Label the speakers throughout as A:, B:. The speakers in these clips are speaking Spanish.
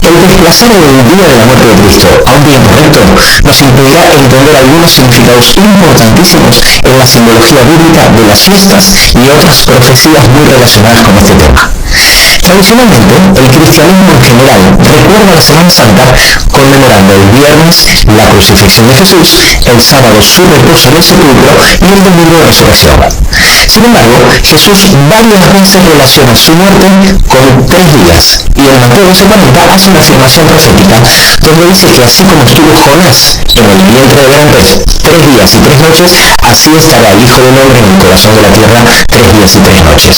A: El desplazar el día de la muerte de Cristo a un día correcto nos impedirá entender algunos significados importantísimos en la simbología bíblica de las fiestas y otras profecías muy relacionadas con este tema. Tradicionalmente, el cristianismo en general recuerda la Semana Santa conmemorando el viernes la crucifixión de Jesús, el sábado su reposo en el sepulcro y el domingo resurrección. Sin embargo, Jesús varias veces relaciona su muerte con 3 días, y en Mateo 11:40 hace una afirmación profética donde dice que así como estuvo Jonás en el vientre del gran pez 3 días y 3 noches, así estará el Hijo del Hombre en el corazón de la tierra 3 días y 3 noches.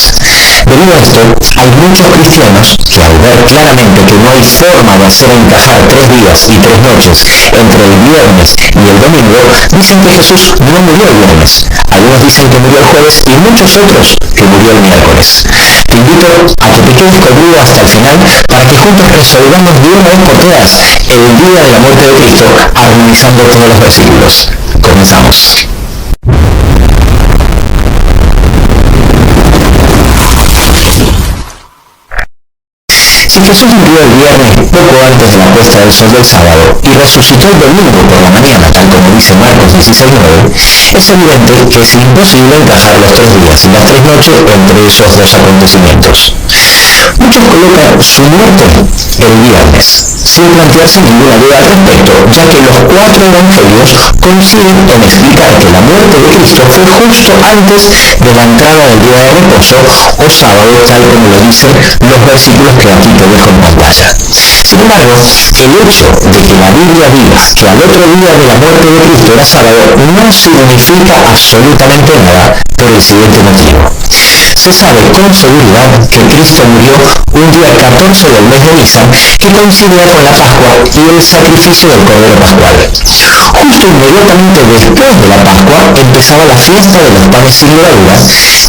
A: Debido a esto, hay muchos cristianos que al ver claramente que no hay forma de hacer encajar 3 días y 3 noches entre el viernes y el domingo, dicen que Jesús no murió el viernes. Algunos dicen que murió el jueves y muchos otros que murió el miércoles. Te invito a que te quedes conmigo hasta el final para que juntos resolvamos de una vez por todas el día de la muerte de Cristo, armonizando todos los versículos. Comenzamos. Si Jesús murió el viernes poco antes de la puesta del sol del sábado y resucitó el domingo por la mañana, tal como dice Marcos 16:9, es evidente que es imposible encajar los 3 días y las 3 noches entre esos dos acontecimientos. Muchos colocan su muerte el viernes, sin plantearse ninguna duda al respecto, ya que los 4 evangelios coinciden en explicar que la muerte de Cristo fue justo antes de la entrada del día de reposo o sábado, tal como lo dicen los versículos que aquí te dejo en pantalla. Sin embargo, el hecho de que la Biblia diga que al otro día de la muerte de Cristo era sábado no significa absolutamente nada por el siguiente motivo. Se sabe con seguridad que Cristo murió un día 14 del mes de Nisan, que coincidía con la Pascua y el sacrificio del Cordero Pascual. Justo inmediatamente después de la Pascua empezaba la fiesta de los panes sin levadura,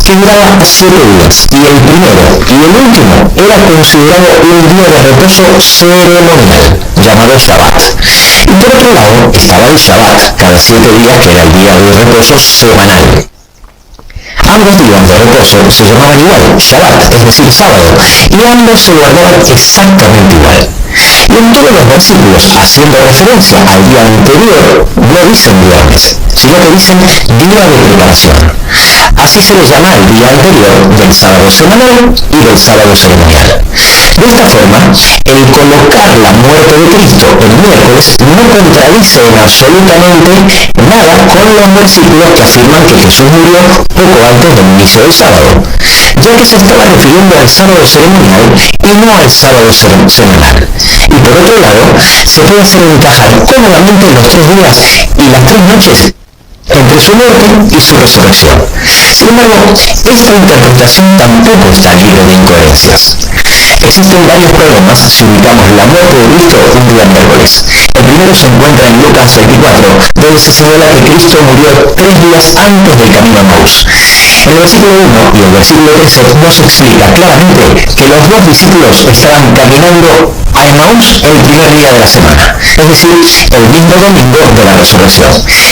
A: que duraba 7 días, y el primero y el último era considerado un día de reposo ceremonial, llamado Shabbat. Y por otro lado estaba el Shabbat, cada 7 días, que era el día de reposo semanal. Ambos días de reposo se llamaban igual, Shabbat, es decir, sábado, y ambos se guardaban exactamente igual. Y en todos los versículos, haciendo referencia al día anterior, no dicen viernes, sino que dicen día de preparación. Así se le llama al día anterior del sábado semanal y del sábado ceremonial. De esta forma, el colocar la muerte de Cristo el miércoles no contradice en absolutamente nada con los versículos que afirman que Jesús murió poco antes del inicio del sábado, ya que se estaba refiriendo al sábado ceremonial y no al sábado semanal. Y por otro lado, se puede hacer encajar cómodamente los 3 días y las 3 noches entre su muerte y su resurrección. Sin embargo, esta interpretación tampoco está libre de incoherencias. Existen varios problemas si ubicamos la muerte de Cristo un día miércoles. El primero se encuentra en Lucas 24, donde se señala que Cristo murió 3 días antes del camino a Emaús. En el versículo 1 y el versículo 13 nos explica claramente que los 2 discípulos estaban caminando a Emaús el primer día de la semana, es decir, el mismo domingo de la resurrección.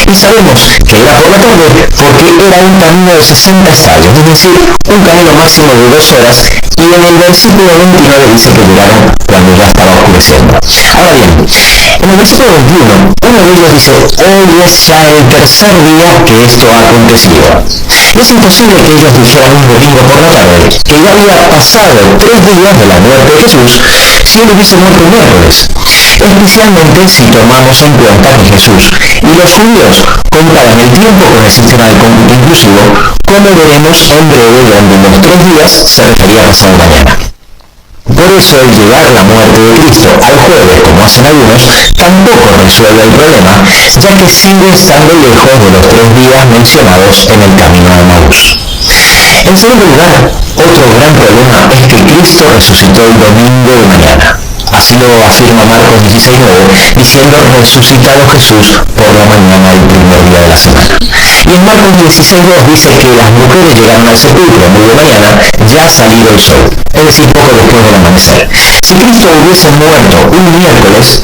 A: Y sabemos que era por la tarde porque era un camino de 60 estadios, es decir, un camino máximo de 2 horas, y en el versículo 29 dice que llegaron cuando ya estaba oscureciendo. Ahora bien, en el versículo 21, uno de ellos dice, hoy es ya el tercer día que esto ha acontecido. Es imposible que ellos dijeran un domingo por la tarde que ya había pasado 3 días de la muerte de Jesús si él hubiese muerto el miércoles, especialmente si tomamos en cuenta que Jesús y los judíos contaban el tiempo con el sistema de cómputo inclusivo, como veremos en breve, donde los 3 días se refería a pasado mañana. Por eso el llevar la muerte de Cristo al jueves, como hacen algunos, tampoco resuelve el problema, ya que sigue estando lejos de los 3 días mencionados en el camino a Emaús. En segundo lugar, otro gran problema es que Cristo resucitó el domingo de mañana. Así lo afirma Marcos 16:9, diciendo resucitado Jesús por la mañana el primer día de la semana. Y en Marcos 16:2 dice que las mujeres llegaron al sepulcro muy de mañana, ya salido el sol, es decir, poco después del amanecer. Si Cristo hubiese muerto un miércoles,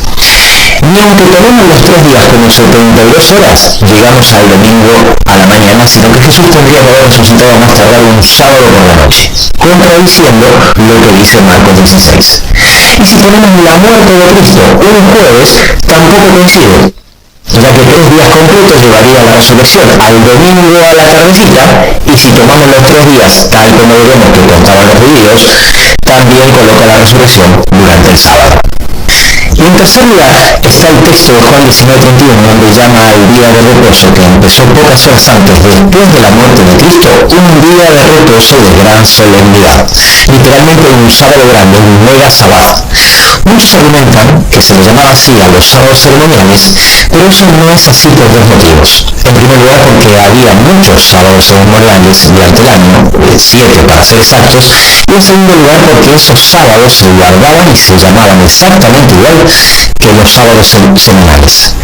A: ni aunque tomemos los 3 días como 72 horas, llegamos al domingo a la mañana, sino que Jesús tendría que haber resucitado más tardar un sábado por la noche, contradiciendo lo que dice Marcos 16. Y si ponemos la muerte de Cristo un jueves, tampoco coincide, ya que 3 días completos llevaría la resurrección al domingo a la tardecita, y si tomamos los 3 días, tal como veremos que contaban los judíos, también coloca la resurrección durante el sábado. Y en tercer lugar está el texto de Juan 19:31, donde llama al día de reposo, que empezó pocas horas antes, después de la muerte de Cristo, un día de reposo de gran solemnidad. Literalmente un sábado grande, un mega sabbat. Muchos argumentan que se le llamaba así a los sábados ceremoniales, pero eso no es así por 2 motivos. En primer lugar, porque había muchos sábados ceremoniales durante el año, 7 para ser exactos, y en segundo lugar porque esos sábados se guardaban y se llamaban exactamente igual que los sábados semanales.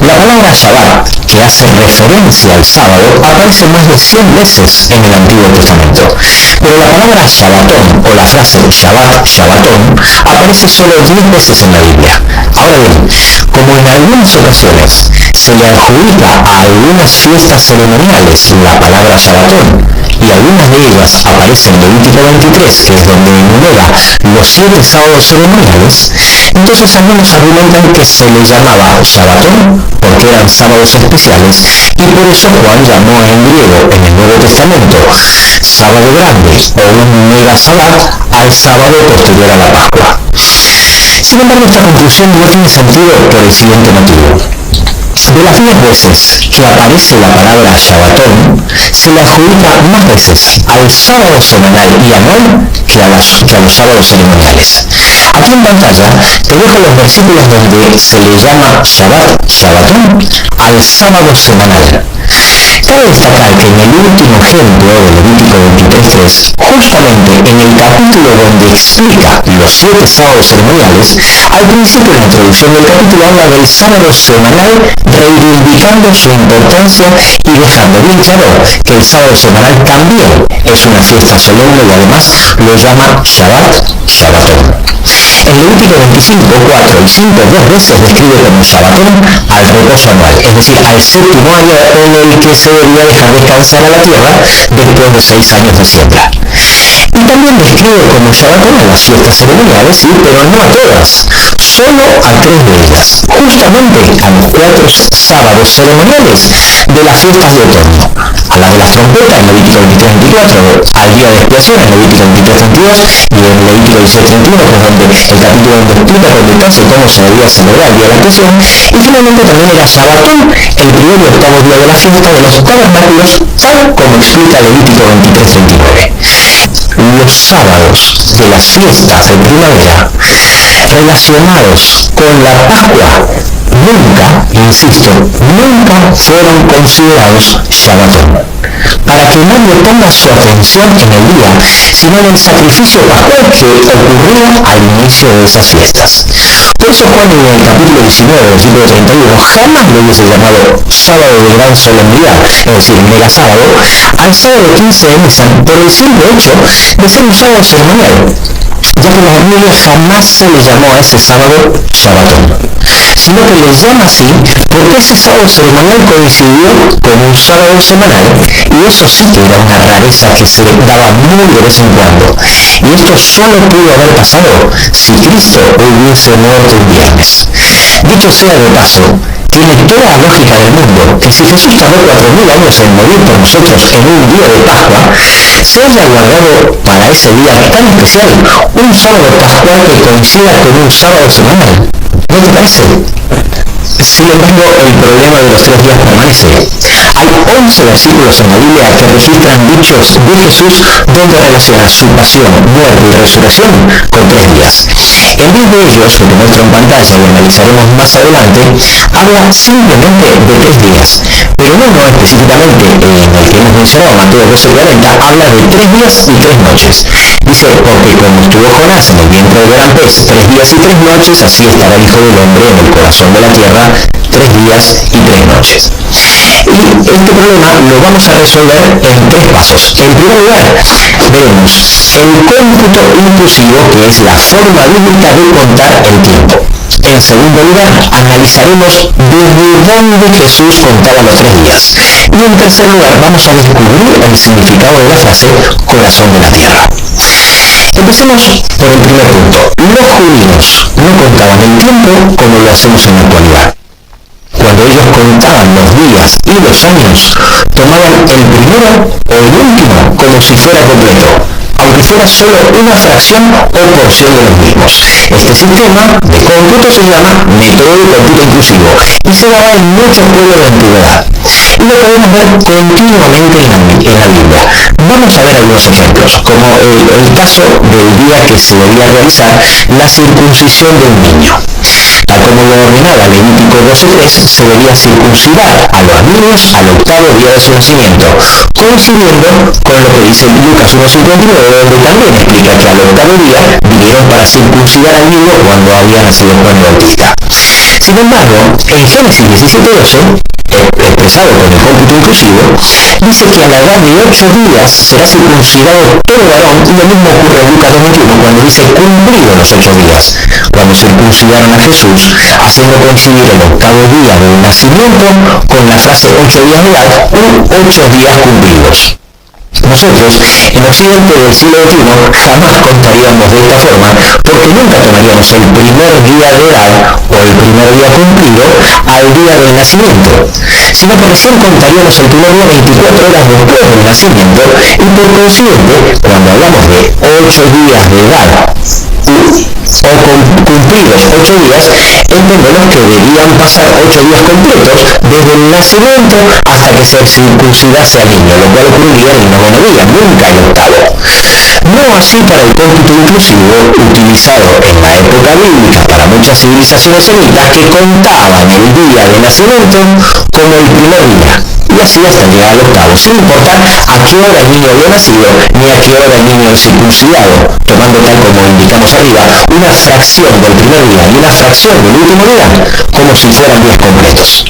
A: La palabra Shabbat, que hace referencia al sábado, aparece más de 100 veces en el Antiguo Testamento, pero la palabra Shabbatón o la frase Shabbat, Shabbatón, aparece solo 10 veces en la Biblia. Ahora bien, como en algunas ocasiones se le adjudica a algunas fiestas ceremoniales la palabra Shabbatón, y algunas de ellas aparecen en Levítico 23, que es donde enumera los 7 sábados ceremoniales, entonces algunos argumentan que se le llamaba Shabbatón porque eran sábados especiales, y por eso Juan llamó en griego en el Nuevo Testamento sábado grande o un mega sabbat al sábado posterior a la Pascua. Sin embargo, esta conclusión no tiene sentido por el siguiente motivo. De las 10 veces que aparece la palabra Shabbatón, se le adjudica más veces al sábado semanal y anual que a los sábados ceremoniales. Aquí en pantalla te dejo los versículos donde se le llama Shabbat, Shabbatón, al sábado semanal. Cabe destacar que en el último ejemplo de Levítico 23:3, justamente en el capítulo donde explica los 7 sábados ceremoniales, al principio de la introducción del capítulo habla del sábado semanal, reivindicando su importancia y dejando bien claro que el sábado semanal también es una fiesta solemne y además lo llama Shabbat, Shabbatón. En Levítico 25:4 y 5 2 veces describe como Shabbatón al reposo anual, es decir, al séptimo año en el que se debía dejar descansar a la tierra después de 6 años de siembra. Y también describe como Shabbatón a las fiestas ceremoniales, sí, pero no a todas, solo a 3 de ellas, justamente a los 4 sábados ceremoniales de las fiestas de otoño, a la de las trompetas en Levítico 23:24, al día de expiación en Levítico 23:32 y en Levítico 16:31, que es donde el capítulo donde explica con detalle cómo se debía celebrar el día de la expiación, y finalmente también era Shabbatón el primer y octavo día de la fiesta de los tabernáculos, tal como explica Levítico 23:29. Los sábados de las fiestas de primavera relacionados con la Pascua nunca, insisto, nunca fueron considerados Shabbatón, para que nadie ponga su atención en el día, sino en el sacrificio pascual que ocurría al inicio de esas fiestas. Por eso Juan en el capítulo 19, versículo 31, jamás lo hubiese llamado sábado de gran solemnidad, es decir, mega sábado, al sábado 15 de Nisan, por el simple hecho de ser un sábado ceremonial, ya que en la Biblia jamás se le llamó a ese sábado Shabbatón, sino que le llama así porque ese sábado ceremonial coincidió con un sábado semanal, y eso sí que era una rareza que se daba muy de vez en cuando, y esto solo pudo haber pasado si Cristo hubiese muerto un viernes. Dicho sea de paso, tiene toda la lógica del mundo que si Jesús tardó 4.000 años en morir por nosotros en un día de Pascua, se haya guardado para ese día tan especial un sábado pascual que coincida con un sábado semanal. ¿No te parece? Sin embargo, el problema de los 3 días permanece. Hay 11 versículos en la Biblia que registran dichos de Jesús donde relaciona su pasión, muerte y resurrección con 3 días. En 10 de ellos, que te muestro en pantalla y analizaremos más adelante, habla simplemente de 3 días. Pero en uno específicamente, en el que hemos mencionado, Mateo 12:40, habla de 3 días y 3 noches. Dice, porque como estuvo Jonás en el vientre del gran pez 3 días y 3 noches, así estará el Hijo del Hombre en el corazón de la tierra 3 días y 3 noches. Y este problema lo vamos a resolver en 3 pasos. En primer lugar, veremos el cómputo inclusivo, que es la forma bíblica de contar el tiempo. En segundo lugar, analizaremos desde dónde Jesús contaba los 3 días. Y en tercer lugar, vamos a descubrir el significado de la frase corazón de la tierra. Empecemos por el primer punto. Los judíos no contaban el tiempo como lo hacemos en la actualidad. Cuando ellos contaban los días y los años, tomaban el primero o el último como si fuera completo, aunque fuera solo una fracción o porción de los mismos. Este sistema de cómputo se llama método de cómputo inclusivo y se daba en muchos pueblos de la antigüedad. Y lo podemos ver continuamente en la Biblia. Vamos a ver algunos ejemplos, como el caso del día que se debía realizar la circuncisión de un niño. Tal como lo ordenaba Levítico 12:3, se debía circuncidar a los niños al octavo día de su nacimiento, coincidiendo con lo que dice Lucas 1:59, donde también explica que al octavo día vinieron para circuncidar al niño cuando había nacido Juan el Bautista. Sin embargo, en Génesis 17:12, expresado con el cómputo inclusivo, dice que a la edad de 8 días será circuncidado todo varón, y lo mismo ocurre en Lucas 2:21 cuando dice cumplidos los 8 días, cuando circuncidaron a Jesús, haciendo coincidir el octavo día del nacimiento con la frase 8 días de edad u 8 días cumplidos. Nosotros, en Occidente del siglo XXI, jamás contaríamos de esta forma, porque nunca tomaríamos el primer día de edad o el primer día cumplido al día del nacimiento, sino que recién contaríamos el primer día 24 horas después del nacimiento, y por consiguiente, cuando hablamos de 8 días de edad o cumplidos 8 días, entendemos que debían pasar 8 días completos desde el nacimiento hasta que se circuncidase al niño, lo cual ocurriría en el noveno día, nunca el octavo. No así para el cómputo inclusivo utilizado en la época bíblica para muchas civilizaciones semitas, que contaban el día de nacimiento como el primer día, y así hasta llegar al octavo, sin importar a qué hora el niño había nacido ni a qué hora el niño era circuncidado, tomando, tal como indicamos arriba, una fracción del primer día y una fracción del último día como si fueran días completos.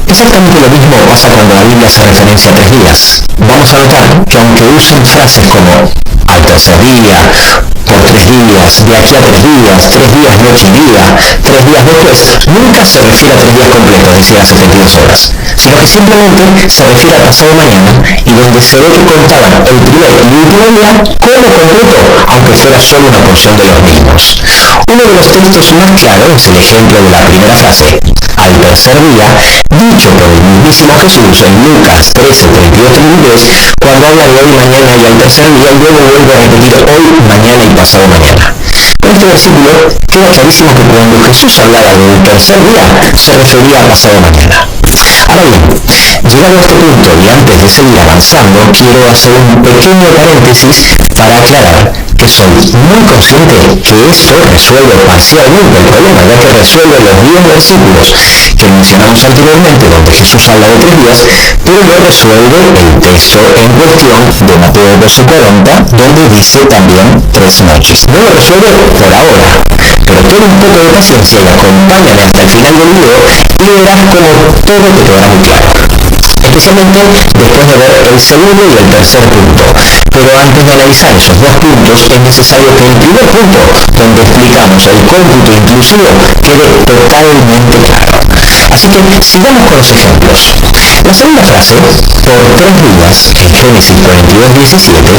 A: Exactamente lo mismo pasa cuando la Biblia hace referencia a 3 días. Vamos a notar que aunque usan frases como al tercer día, por 3 días, de aquí a 3 días, 3 días noche y día, 3 días después, nunca se refiere a 3 días completos, es decir, a 72 horas, sino que simplemente se refiere a pasado mañana, y donde se ve que contaban el primer y último día como completo, aunque fuera solo una porción de los mismos. Uno de los textos más claros es el ejemplo de la primera frase, al tercer día, dicho por el mismísimo Jesús en Lucas 13:32-33, cuando habla de hoy, mañana y al tercer día, y luego vuelve a repetir hoy, mañana y pasado mañana. Con este versículo queda clarísimo que cuando Jesús hablaba del tercer día, se refería a pasado mañana. Ahora bien, llegado a este punto y antes de seguir avanzando, quiero hacer un pequeño paréntesis para aclarar que soy muy consciente que esto resuelve parcialmente el problema, ya que resuelve los 10 versículos que mencionamos anteriormente, donde Jesús habla de 3 días, pero no resuelve el texto en cuestión de Mateo 12:40, donde dice también 3 noches. No lo resuelve por ahora, pero ten un poco de paciencia y acompáñame hasta el final del video y verás como todo te quedará muy claro, especialmente después de ver el segundo y el tercer punto. Pero antes de analizar esos 2 puntos, es necesario que el primer punto, donde explicamos el cómputo inclusivo, quede totalmente claro. Así que sigamos con los ejemplos. La segunda frase, por 3 días, en Génesis 42:17,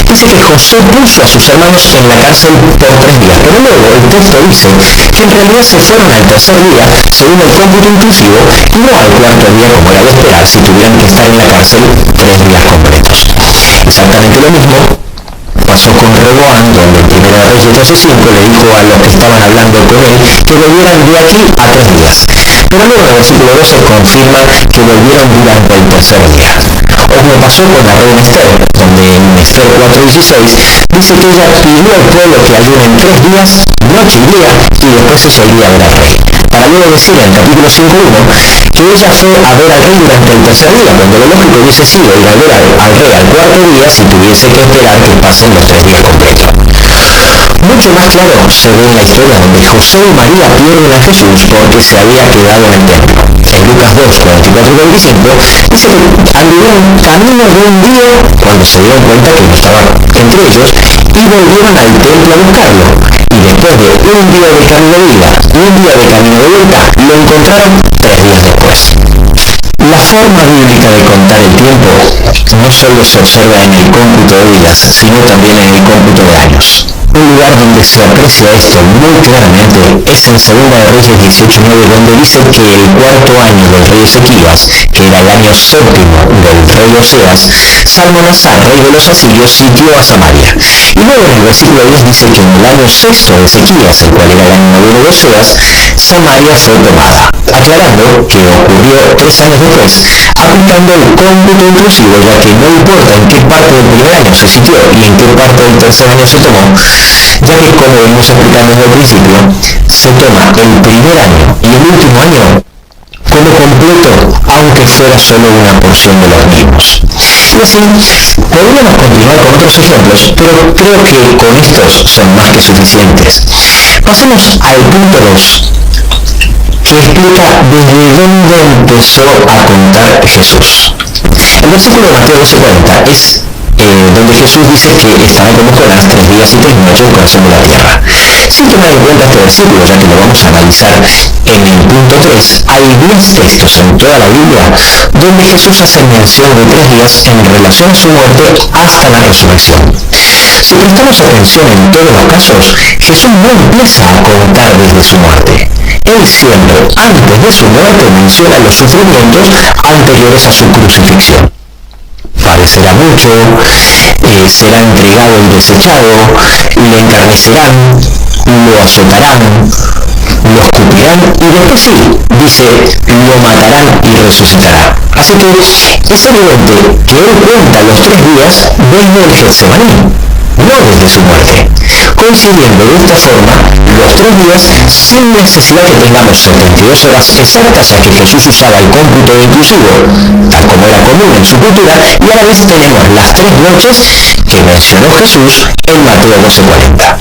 A: dice que José puso a sus hermanos en la cárcel por 3 días, pero luego el texto dice que en realidad se fueron al tercer día, según el cómputo inclusivo, y no al cuarto día como era de esperar si tuvieran que estar en la cárcel 3 días completos. Exactamente lo mismo pasó con Roboam, donde en 1 Reyes 12:5 le dijo a los que estaban hablando con él que volvieran de aquí a 3 días. Pero luego en el versículo 12 confirma que volvieron durante el tercer día. O como pasó con la reina Esther, donde en Esther 4:16 dice que ella pidió al pueblo que ayunen 3 días, noche y día, y después se solía ver al rey. Para luego decir en el capítulo 5:1 que ella fue a ver al rey durante el tercer día, cuando lo lógico hubiese sido ir a ver al rey al cuarto día si tuviese que esperar que pasen los 3 días completos. Mucho más claro se ve en la historia donde José y María pierden a Jesús porque se había quedado en el templo. En Lucas 2:44-45 dice que anduvieron camino de un día cuando se dieron cuenta que no estaba entre ellos y volvieron al templo a buscarlo. Y después de un día de camino de ida y un día de camino de vuelta, lo encontraron 3 días después. La forma bíblica de contar el tiempo no solo se observa en el cómputo de días, sino también en el cómputo de años. Un lugar donde se aprecia esto muy claramente es en 2 de Reyes 18:9, donde dice que el cuarto año del rey Ezequías, que era el año séptimo del rey Oseas, Salmanasar, rey de los asirios, sitió a Samaria. Y luego en el versículo 10 dice que en el año sexto de Ezequías, el cual era el año noveno de Oseas, Samaria fue tomada, aclarando que ocurrió 3 años después, aplicando el cómputo inclusivo, ya que no importa en qué parte del primer año se sitió y en qué parte del tercer año se tomó, ya que, como venimos explicando desde el principio, se toma el primer año y el último año como completo, aunque fuera solo una porción de los mismos. Y así, podríamos continuar con otros ejemplos, pero creo que con estos son más que suficientes. Pasemos al punto 2, que explica desde dónde empezó a contar Jesús. El versículo de Mateo 12:40 es donde Jesús dice que estará como Jonás 3 días y 3 noches en el corazón de la tierra. Sin tomar en cuenta este versículo, ya que lo vamos a analizar en el punto 3, hay 10 textos en toda la Biblia donde Jesús hace mención de 3 días en relación a su muerte hasta la resurrección. Si prestamos atención en todos los casos, Jesús no empieza a contar desde su muerte. Él siempre, antes de su muerte, menciona los sufrimientos anteriores a su crucifixión. Padecerá mucho, será entregado y desechado, le encarnecerán, lo azotarán, lo escupirán y después sí, dice, lo matarán y resucitará. Así que es evidente que él cuenta los 3 días desde el Getsemaní, no desde su muerte, coincidiendo de esta forma los 3 días sin necesidad que tengamos 72 horas exactas, ya que Jesús usaba el cómputo inclusivo, tal como era común en su cultura, y a la vez tenemos las 3 noches que mencionó Jesús en Mateo 12:40.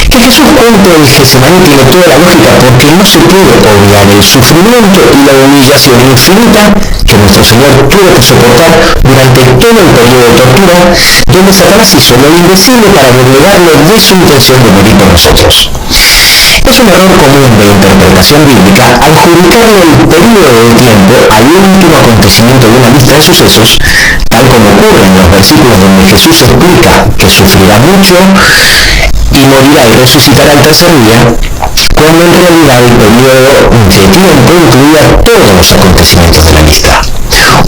A: Que Jesús cuente el Getsemaní tiene toda la lógica, porque no se puede obviar el sufrimiento y la humillación infinita que nuestro Señor tuvo que soportar durante todo el periodo de tortura, donde Satanás hizo lo indecible para doblegarlo de su intención de morir por nosotros. Es un error común de interpretación bíblica adjudicarle el periodo de tiempo al último acontecimiento de una lista de sucesos, tal como ocurre en los versículos donde Jesús explica que sufrirá mucho y morirá y resucitará el tercer día, cuando en realidad el periodo de tiempo incluía todos los acontecimientos de la lista.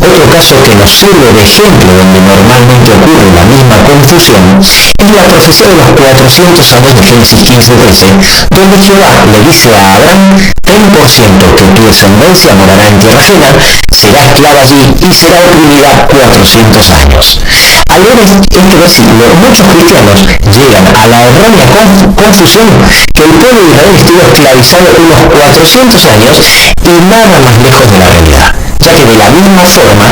A: Otro caso que nos sirve de ejemplo donde normalmente ocurre la misma confusión es la profecía de los 400 años de Génesis 15:13, donde Jehová le dice a Abraham: ten por cierto que tu descendencia morará en tierra ajena, será esclava allí y será oprimida 400 años. Al leer este versículo, muchos cristianos llegan a la errónea confusión que el pueblo de Israel estuvo esclavizado unos 400 años y nada más lejos de la realidad, ya que de la misma forma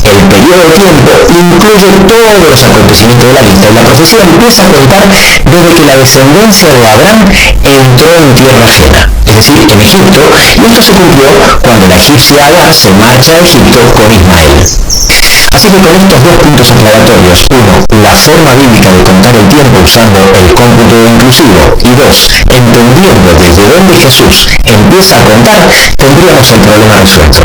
A: el periodo de tiempo incluye todos los acontecimientos de la lista, y la profecía empieza a contar desde que la descendencia de Abraham entró en tierra ajena, es decir, en Egipto, y esto se cumplió cuando la egipcia Agar se marcha a Egipto con Ismael. Así que con estos 2 puntos aclaratorios, 1, la forma bíblica de contar el tiempo usando el cómputo inclusivo, y 2, entendiendo desde dónde Jesús empieza a contar, tendríamos el problema resuelto.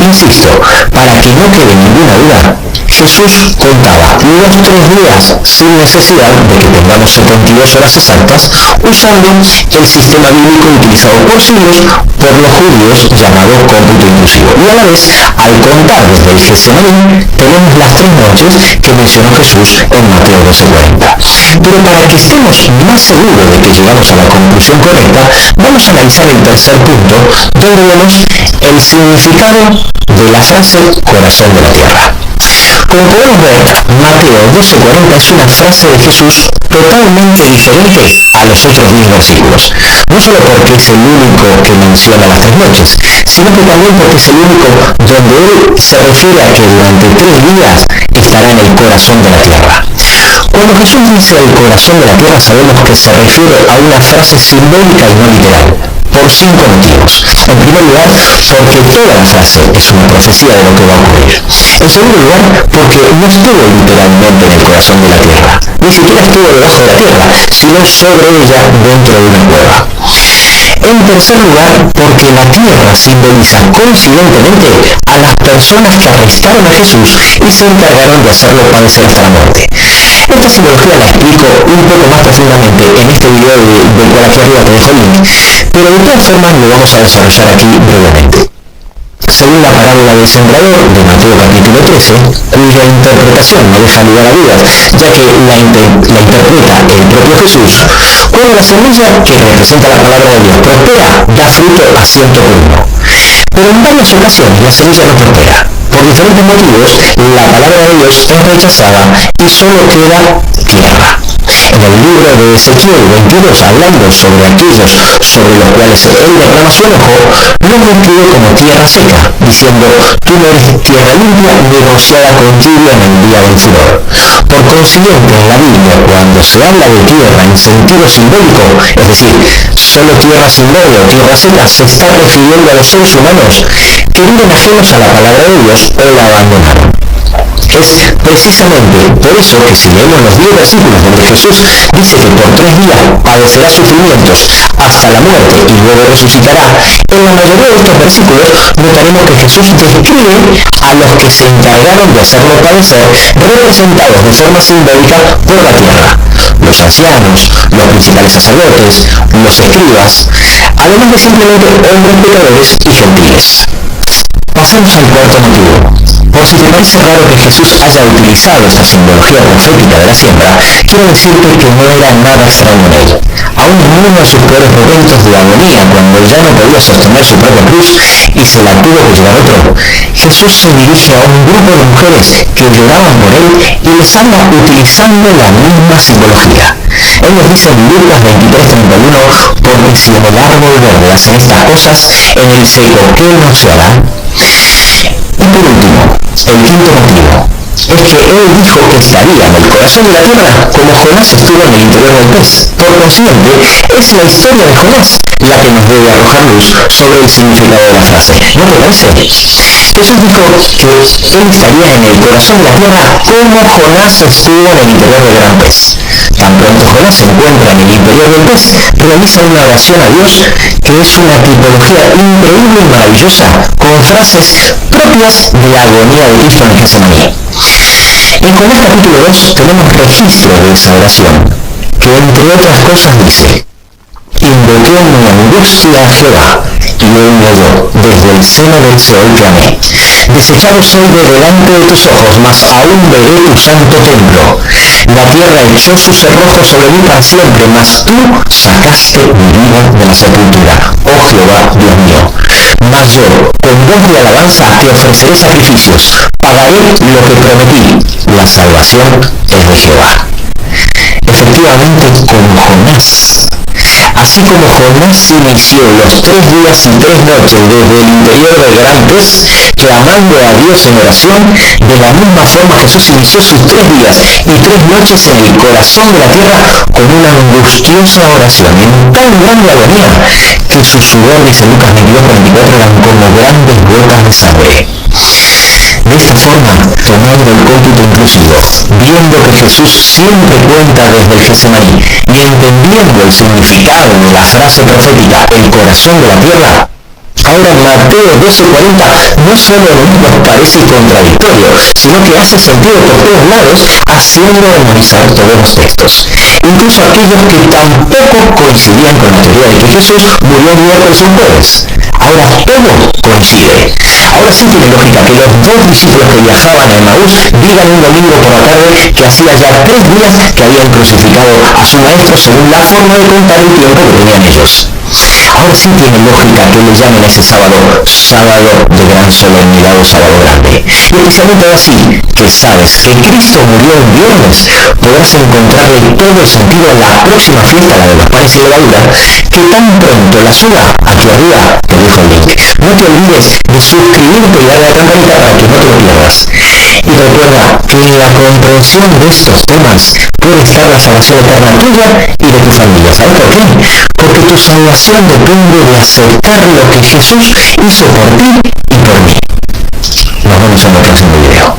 A: Insisto, para que no quede ninguna duda, Jesús contaba los 3 días sin necesidad de que tengamos 72 horas exactas, usando el sistema bíblico utilizado por siglos por los judíos llamado cómputo inclusivo. Y a la vez, al contar desde el Getsemaní, tenemos las 3 noches que mencionó Jesús en Mateo 12:40. Pero para que estemos más seguros de que llegamos a la conclusión correcta, vamos a analizar el tercer punto, donde vemos el significado de la frase corazón de la tierra. Como podemos ver, Mateo 12:40 es una frase de Jesús totalmente diferente a los otros 10 versículos. No solo porque es el único que menciona las 3 noches, sino que también porque es el único donde él se refiere a que durante 3 días estará en el corazón de la tierra. Cuando Jesús dice el corazón de la tierra, sabemos que se refiere a una frase simbólica y no literal, por 5 motivos. En primer lugar, porque toda la frase es una profecía de lo que va a ocurrir. En segundo lugar, porque no estuvo literalmente en el corazón de la tierra, ni siquiera estuvo debajo de la tierra, sino sobre ella dentro de una cueva. En tercer lugar, porque la tierra simboliza coincidentemente a las personas que arrestaron a Jesús y se encargaron de hacerlo padecer hasta la muerte. Esta simbología la explico un poco más profundamente en este video del cual aquí arriba te dejo el link, pero de todas formas lo vamos a desarrollar aquí brevemente. Según la parábola del sembrador de Mateo capítulo 13, cuya interpretación no deja lugar a dudas, ya que la interpreta el propio Jesús, cuando la semilla que representa la palabra de Dios prospera, da fruto a 100 por uno. Pero en varias ocasiones la semilla no prospera. Por diferentes motivos, la palabra de Dios es rechazada y solo queda tierra. En el libro de Ezequiel 22, hablando sobre aquellos sobre los cuales él derrama su enojo, los describe como tierra seca, diciendo: tú no eres tierra limpia ni rociada con lluvia en el día del furor. Por consiguiente, en la Biblia, cuando se habla de tierra en sentido simbólico, es decir, solo tierra sin verde o tierra seca, se está refiriendo a los seres humanos que viven ajenos a la palabra de Dios o la abandonaron. Es precisamente por eso que si leemos los 10 versículos donde Jesús dice que por 3 días padecerá sufrimientos hasta la muerte y luego resucitará, en la mayoría de estos versículos notaremos que Jesús describe a los que se encargaron de hacerlo padecer, representados de forma simbólica por la tierra: los ancianos, los principales sacerdotes, los escribas, además de simplemente hombres pecadores y gentiles. Pasemos al cuarto motivo. Por si te parece raro que Jesús haya utilizado esta simbología profética de la siembra, quiero decirte que no era nada extraño en él. Aún en uno de sus peores momentos de agonía, cuando ya no podía sostener su propia cruz y se la tuvo que llevar otro, Jesús se dirige a un grupo de mujeres que lloraban por él y les habla utilizando la misma simbología. Él nos dice en Lucas 23:31, porque si en el árbol verde hacen estas cosas, en el seco, ¿qué no se hará? Y por último, el quinto motivo es que él dijo que estaría en el corazón de la tierra como Jonás estuvo en el interior del pez. Por consiguiente, es la historia de Jonás la que nos debe arrojar luz sobre el significado de la frase. ¿No te parece? Jesús dijo que él estaría en el corazón de la tierra como Jonás estuvo en el interior del gran pez. Tan pronto Jonás se encuentra en el interior del pez, realiza una oración a Dios que es una tipología increíble y maravillosa, con frases propias de la agonía de Cristo en el Getsemaní. En Jonás capítulo 2 tenemos registro de esa oración, que entre otras cosas dice: invoqué en mi angustia a Jehová, y él me oyó, desde el seno del Seol clamé. Desechado soy de delante de tus ojos, mas aún veré tu santo templo. La tierra echó su cerrojo sobre mí para siempre, mas tú sacaste mi vida de la sepultura, oh Jehová, Dios mío. Mas yo, con voz de alabanza, te ofreceré sacrificios, pagaré lo que prometí, la salvación es de Jehová. Efectivamente, como Jonás. Así como Jonás inició los 3 días y 3 noches desde el interior del gran pez, clamando a Dios en oración, de la misma forma Jesús inició sus 3 días y 3 noches en el corazón de la tierra con una angustiosa oración, en tan grande agonía, que su sudor, dice Lucas 22:44, eran como grandes gotas de sangre. De esta forma, tomando el cómputo inclusivo, viendo que Jesús siempre cuenta desde el Getsemaní y entendiendo el significado de la frase profética "el corazón de la tierra", ahora Mateo 12:40 no solo nos parece contradictorio, sino que hace sentido por todos lados, haciendo armonizar todos los textos. Incluso aquellos que tampoco coincidían con la teoría de que Jesús murió el miércoles y el jueves. Ahora todo coincide. Ahora sí tiene lógica que los 2 discípulos que viajaban a Emaús digan un domingo por la tarde que hacía ya 3 días que habían crucificado a su maestro según la forma de contar el tiempo que tenían ellos. Ahora sí tiene lógica que le llamen a ese sábado de gran solemnidad o sábado grande. Y especialmente así, que sabes que Cristo murió un viernes, podrás encontrarle todo el sentido a la próxima fiesta, la de los panes y levadura, que tan pronto la suba aquí arriba, te dejo el link. No te olvides de suscribirte y darle a la campanita para que no te lo pierdas. Y recuerda que en la comprensión de estos temas puede estar la salvación eterna tuya y de tu familia. ¿Sabes por qué? Porque tu salvación depende de aceptar lo que Jesús hizo por ti y por mí. Nos vemos en el próximo video.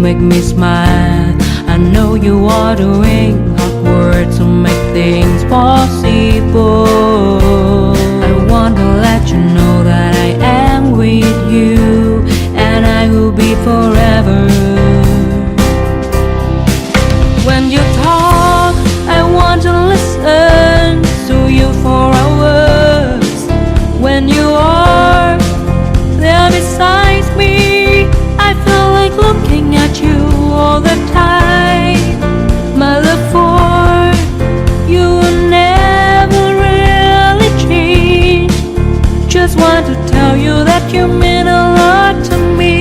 B: make me smile. I know you are doing hard work to make things possible. I want to let you know that I am with you, and I will be forever. When you talk, I want to listen to you for hours. When you are there beside me, I feel like looking at you all the time. My love for you will never really change. Just want to tell you that you mean a lot to me.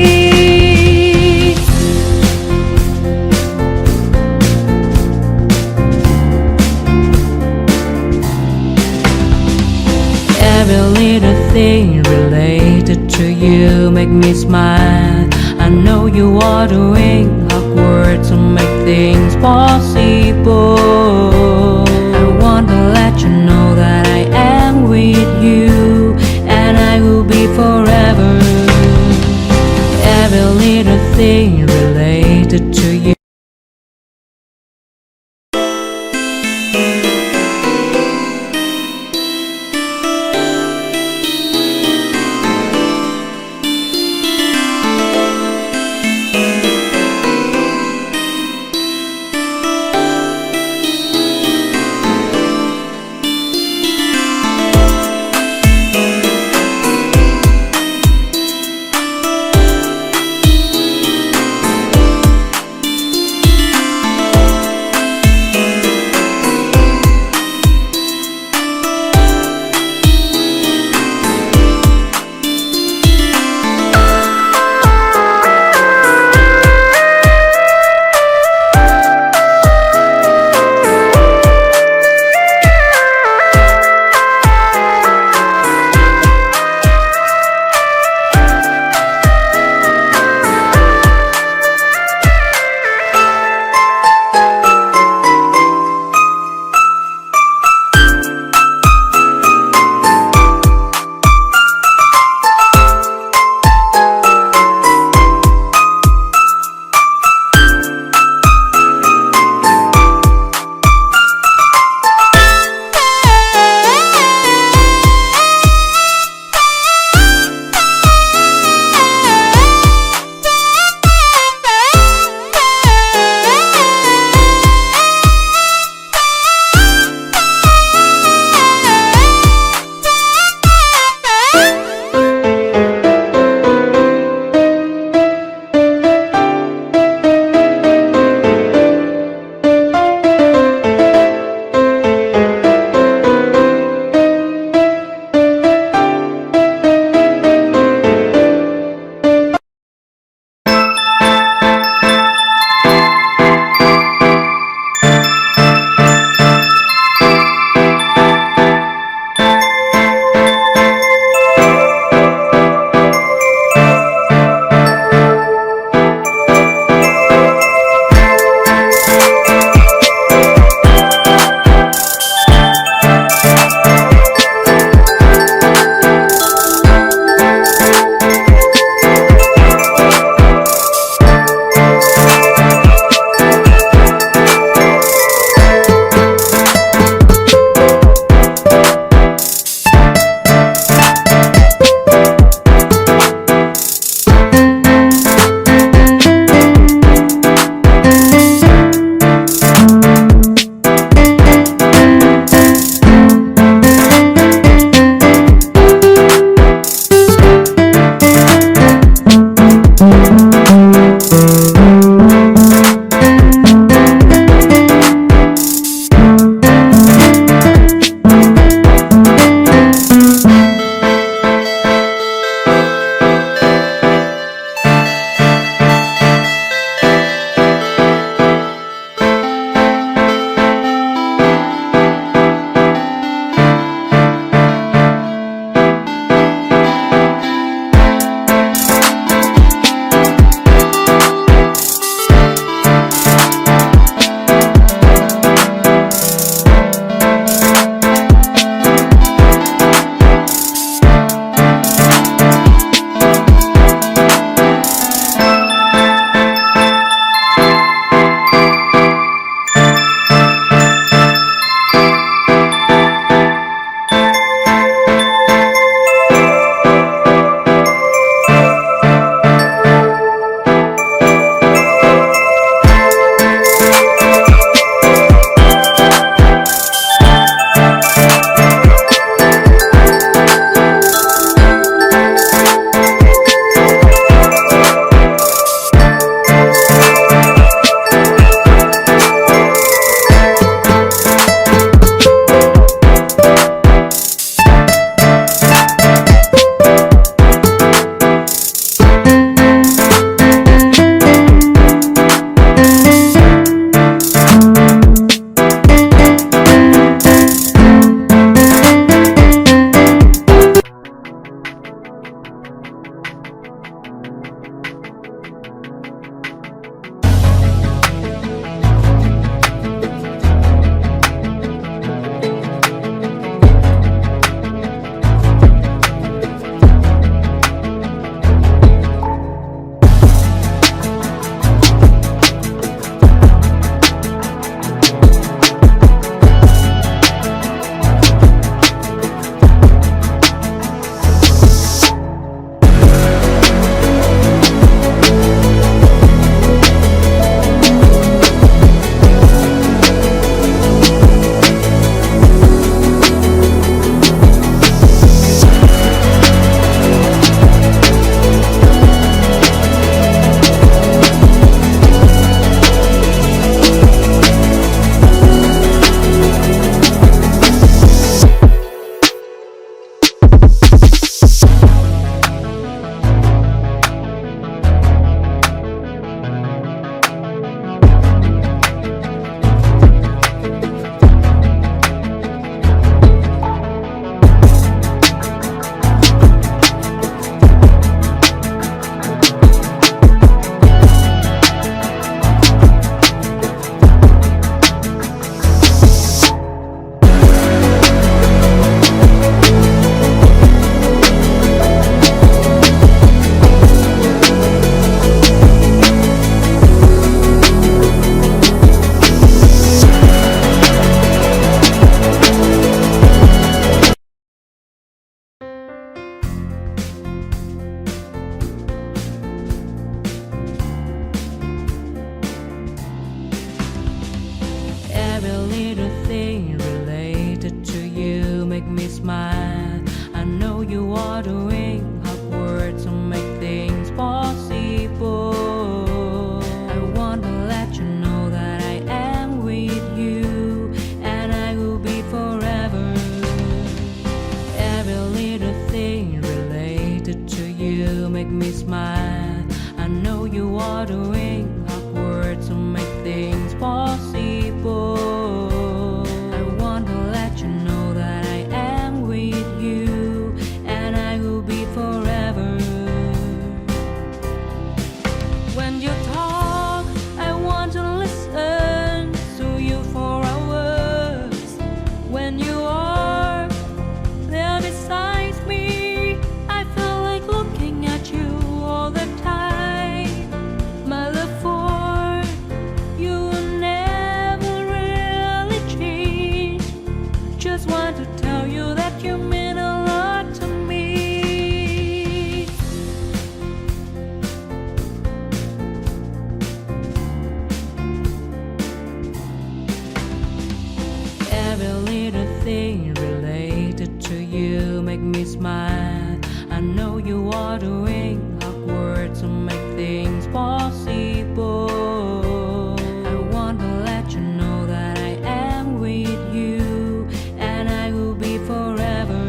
B: Every little thing related to you make me smile. I know you are doing hard work to make things possible. I want to let you know that I am with you, and I will be forever. Every little thing related to you. smile. I know you are doing hard work to make things possible. I want to let you know that I am with you, and I will be forever. Every little thing related to you make me smile. I know you are doing hard work to make things possible. I want to let you know that I am with you, and I will be forever. When you talk, I want to listen to you for hours. When you are there beside me, I feel like looking at you all the time. My love for you will never really change. Just want to tell you that you mean a lot to me. Every little thing related to you make me smile. I know you are doing hard work to make things possible. I want to let you know that I am with you, and I will be forever.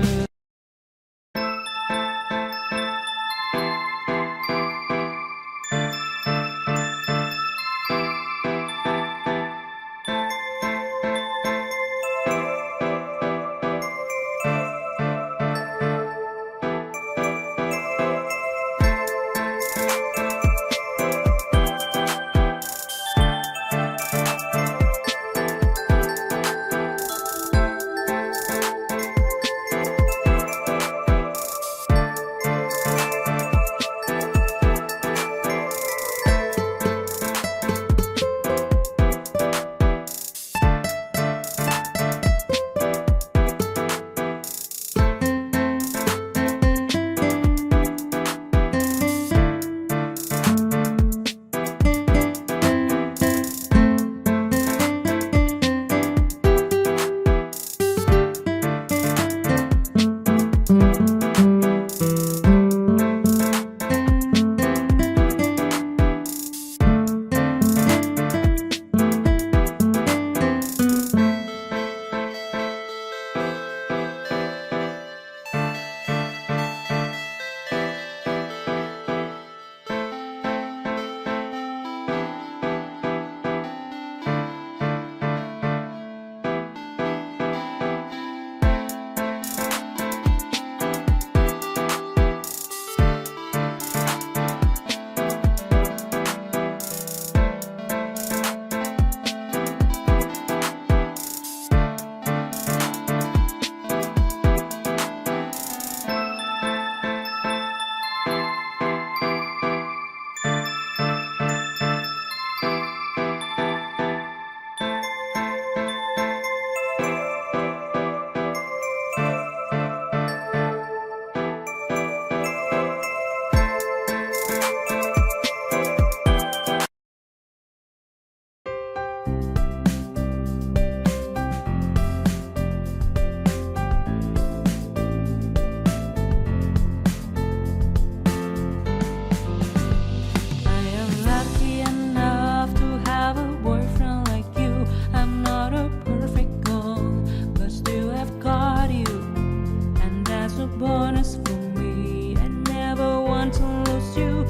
B: bonus for me. I never want to lose you.